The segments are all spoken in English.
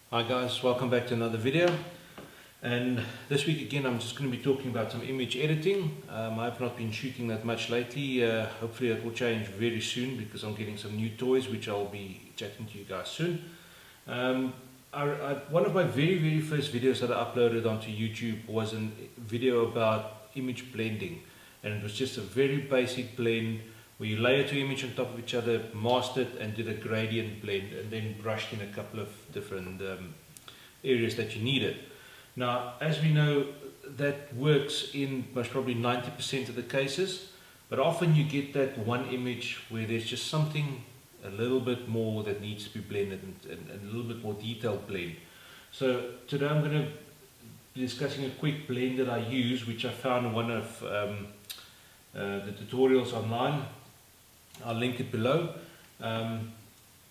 Hi guys, welcome back to another video. And this week again I'm just going to be talking about some image editing. I've not been shooting that much lately. Hopefully it will change very soon because I'm getting some new toys which I'll be chatting to you guys soon. One of my very first videos that I uploaded onto YouTube was a video about image blending, and it was just a very basic blend where you layer two images on top of each other, masked it and did a gradient blend, and then brushed in a couple of different areas that you needed. Now, as we know, that works in most probably 90% of the cases, but often you get that one image where there's just something a little bit more that needs to be blended and a little bit more detailed blend. So today I'm going to be discussing a quick blend that I use, which I found in one of the tutorials online. I'll link it below, and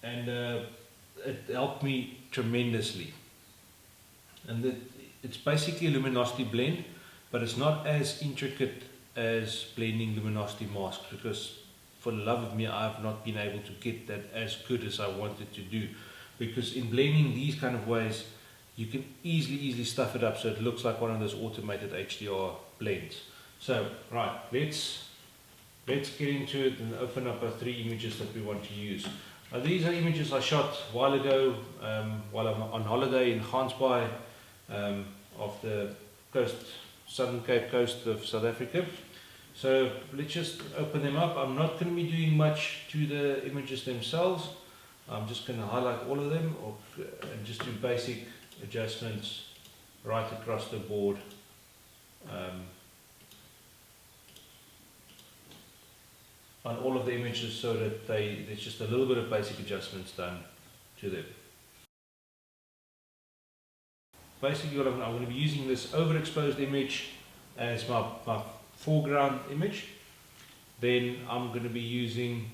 it helped me tremendously. And it's basically a luminosity blend, but it's not as intricate as blending luminosity masks, because for the love of me I have not been able to get that as good as I wanted to do, because in blending these kind of ways you can easily stuff it up so it looks like one of those automated HDR blends. So right, let's get into it and open up our three images that we want to use. Now, these are images I shot a while ago while I'm on holiday in Gansbaai off the southern Cape coast of South Africa. So let's just open them up. I'm not going to be doing much to the images themselves. I'm just going to highlight all of them and just do basic adjustments right across the board. On all of the images, so that there's just a little bit of basic adjustments done to them. Basically what I'm going to be using this overexposed image as my foreground image. Then I'm going to be using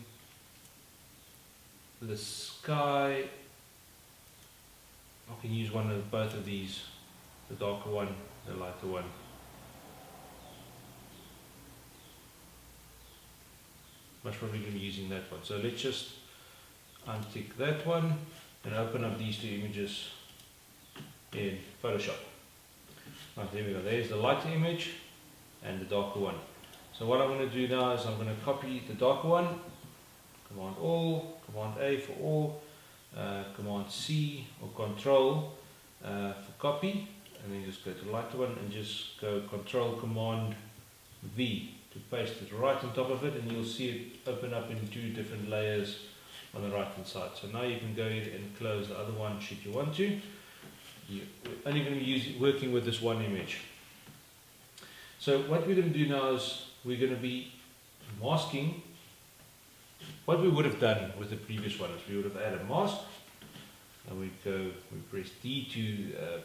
the sky. I can use both of these, the darker one, the lighter one. Most probably going to be using that one. So let's just untick that one and open up these two images in Photoshop. Right, there we go. There's the lighter image and the darker one. So what I'm going to do now is I'm going to copy the darker one. Command All, Command A for all, Command C or Control for copy, and then just go to the lighter one and just go Control Command V to paste it right on top of it, and you'll see it open up in two different layers on the right hand side. So now you can go ahead and close the other one should you want to. We're only going to be working with this one image. So what we're going to do now is we're going to be masking. What we would have done with the previous one is we would have added a mask, and we press D to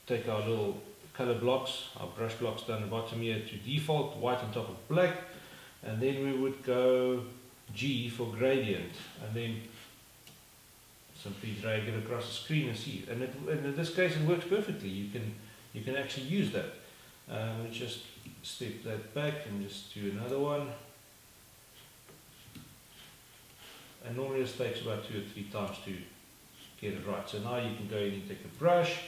take our little color blocks, our brush blocks down the bottom here to default, white on top of black, and then we would go G for gradient, and then simply drag it across the screen and see. And in this case it works perfectly. You can actually use that. Let's just step that back and just do another one. And normally this takes about 2 or 3 times to get it right. So now you can go in and take a brush.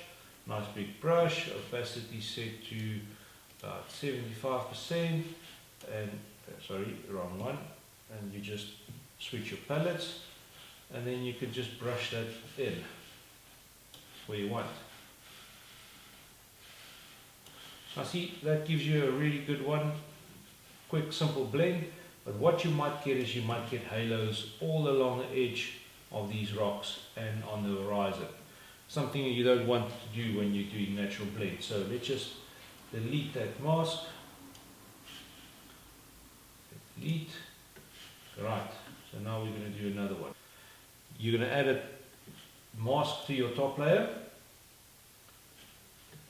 Nice big brush, opacity set to about 75%, and sorry, wrong one, and you just switch your palettes, and then you can just brush that in where you want. So I see that gives you a really good one, quick simple blend, but what you might get is you might get halos all along the edge of these rocks and on the horizon. Something you don't want to do when you're doing natural blend. So let's just delete that mask. Delete. Right. So now we're going to do another one. You're going to add a mask to your top layer.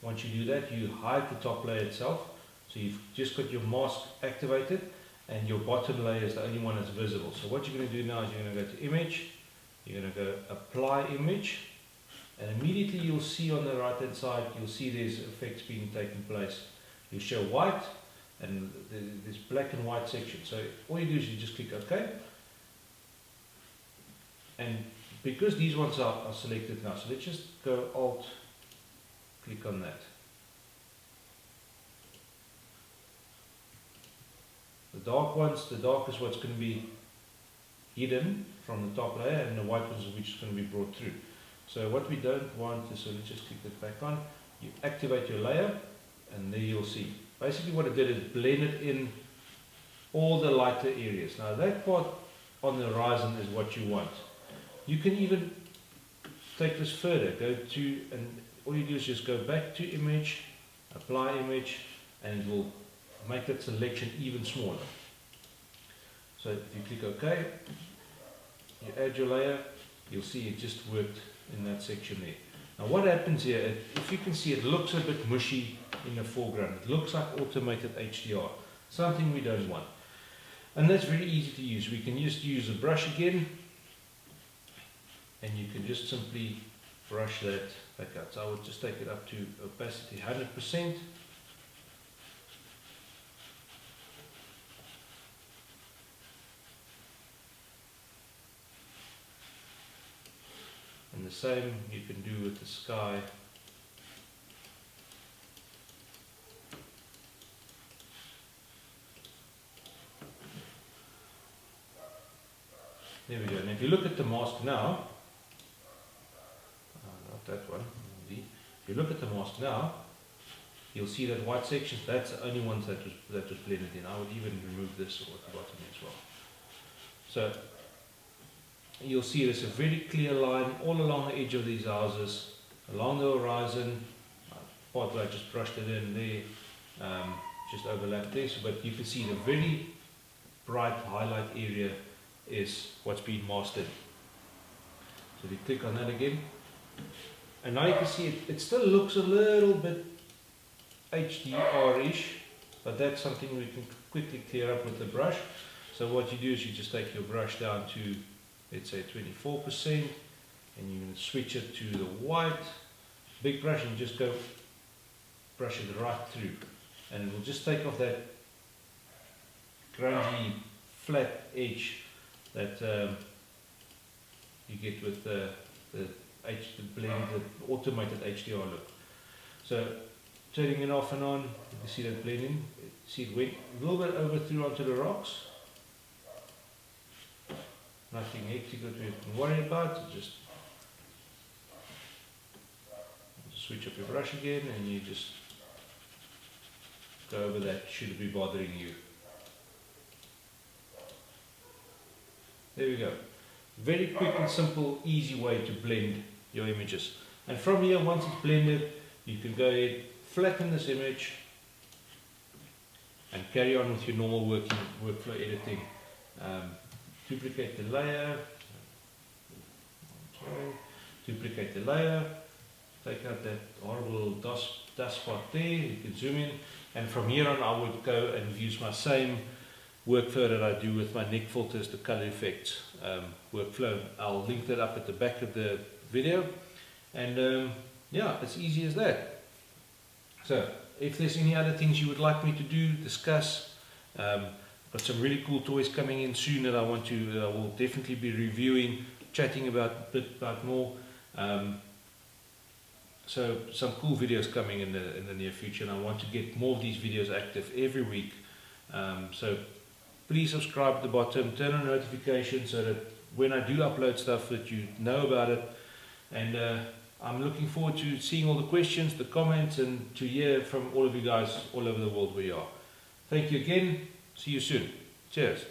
Once you do that, you hide the top layer itself. So you've just got your mask activated, and your bottom layer is the only one that's visible. So what you're going to do now is you're going to go to Image. You're going to go Apply Image. And immediately you'll see on the right hand side, you'll see there's effects being taken place. You'll show white and this black and white section. So all you do is you just click OK. And because these ones are selected now, so let's just go Alt, click on that. The dark ones, the dark is what's going to be hidden from the top layer, and the white ones which is going to be brought through. So what we don't want is, so let's just click that back on, you activate your layer, and there you'll see. Basically what it did is blended in all the lighter areas. Now that part on the horizon is what you want. You can even take this further, go to, and all you do is just go back to image, apply image, and it will make that selection even smaller. So if you click OK, you add your layer, you'll see it just worked in that section there. Now what happens here, if you can see, it looks a bit mushy in the foreground. It looks like automated HDR, something we don't want. And that's very easy to use. We can just use a brush again, and you can just simply brush that back out. So I would just take it up to opacity 100%. And the same you can do with the sky. There we go. And if you look at the mask now, not that one, if you look at the mask now, you'll see that white sections, that's the only ones that was blended in. I would even remove this or at the bottom as well. So you'll see there's a very clear line all along the edge of these houses, along the horizon. Part where I just brushed it in there, just overlapped this, but you can see the very bright highlight area is what's been mastered. So if you click on that again, and now you can see it still looks a little bit HDR-ish, but that's something we can quickly clear up with the brush. So what you do is you just take your brush down to, let's say 24%, and you can switch it to the white, big brush, and just go brush it right through, and it will just take off that grungy flat edge that you get with the automated HDR look. So turning it off and on, you can see that blending. See it went a little bit over through onto the rocks. Nothing hectic that we can worry about. Just switch up your brush again, and you just go over that. Should be bothering you. There we go. Very quick and simple, easy way to blend your images. And from here, once it's blended, you can go ahead, flatten this image, and carry on with your normal workflow editing. Duplicate the layer. Okay. Duplicate the layer. Take out that horrible dust spot there. You can zoom in, and from here on, I would go and use my same workflow that I do with my neck filters, the color effects workflow. I'll link that up at the back of the video, and yeah, it's easy as that. So if there's any other things you would like me to do, discuss, got some really cool toys coming in soon that I will definitely be reviewing, chatting about a bit about more. So some cool videos coming in the near future, and I want to get more of these videos active every week. So please subscribe at the bottom, turn on notifications so that when I do upload stuff that you know about it. And I'm looking forward to seeing all the questions, the comments, and to hear from all of you guys all over the world where you are. Thank you again. See you soon. Cheers.